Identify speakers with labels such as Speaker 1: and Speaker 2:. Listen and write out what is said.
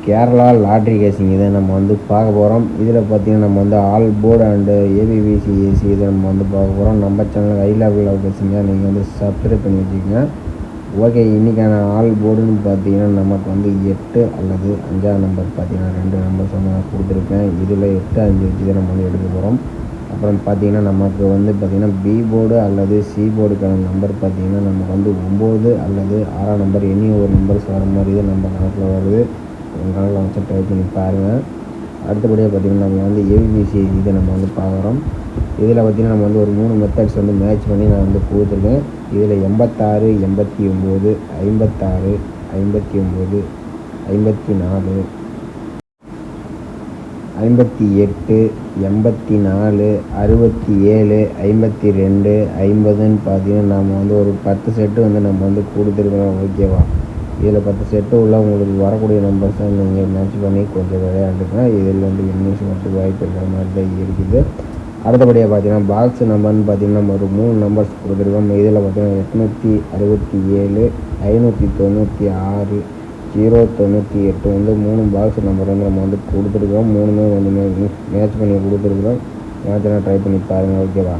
Speaker 1: Kerala lottery கேசிங் இதை நம்ம வந்து பார்க்க போகிறோம். இதில் பார்த்திங்கன்னா நம்ம வந்து all board and ABBC AC இதை நம்ம வந்து பார்க்க போகிறோம். நம்ம சேனல் ஐ லவ் கேசிங்க நீங்கள் வந்து சப்ஸ்கிரைப் பண்ணி வச்சுக்கோங்க. ஓகே, இன்றைக்கான ஆல் போர்டுன்னு பார்த்தீங்கன்னா நமக்கு வந்து 8 அல்லது 5ஆம் நம்பர் பார்த்தீங்கன்னா 2 நம்பர்ஸ் வந்து நான் கொடுத்துருக்கேன். இதில் 8, 5 வச்சு தான் நம்ம வந்து எடுக்க போகிறோம். அப்புறம் பார்த்திங்கன்னா நமக்கு வந்து பார்த்திங்கன்னா பி போர்டு அல்லது சி போர்டுக்கான நம்பர் பார்த்திங்கன்னா நமக்கு வந்து 9 அல்லது 6ஆம் நம்பர் எனி ஒரு நம்பர்ஸ் வர மாதிரி தான் நம்ம கணக்கில் வருது. உங்கள் கணக்கில் வச்சு ட்ரை பண்ணி பாருங்கள். அடுத்தபடியாக பார்த்திங்கன்னா நம்ம வந்து ஏபிபிசி இதை நம்ம வந்து பார்க்குறோம். இதில் பார்த்திங்கன்னா நம்ம வந்து ஒரு 3 மெத்தட்ஸ் வந்து மேட்ச் பண்ணி நான் வந்து கொடுத்துருக்கேன். இதில் 86, 89, 56, 59, 54, 58, 84, 67, 52, 50ன்னு பார்த்தீங்கன்னா நம்ம வந்து ஒரு 10 செட்டு வந்து நம்ம வந்து கொடுத்துருக்கோம். ஓகேவா? இதில் 10 செட்டு உள்ள உங்களுக்கு வரக்கூடிய நம்பர்ஸ் தான் நீங்கள் மேட்ச் பண்ணி கொஞ்சம் விளையாண்டுக்கலாம். இதில் வந்து இங்கிலீஷ் மட்டும் வாய்ப்பு இருக்கிற மாதிரி தான் இருக்குது. அடுத்தபடியாக பார்த்தீங்கன்னா பாக்ஸ் நம்பர்னு பார்த்தீங்கன்னா நம்ம ஒரு 3 நம்பர்ஸ் கொடுத்துருக்கோம். இதில் பார்த்தீங்கன்னா 867, 596, 098 வந்து 3 பாக்ஸ் நம்பர் வந்து நம்ம வந்து கொடுத்துருக்கோம். 3மே வந்து மேட்ச் பண்ணி கொடுத்துருக்குறோம். மேட்ச்னா ட்ரை பண்ணி பாருங்கள். ஓகேவா?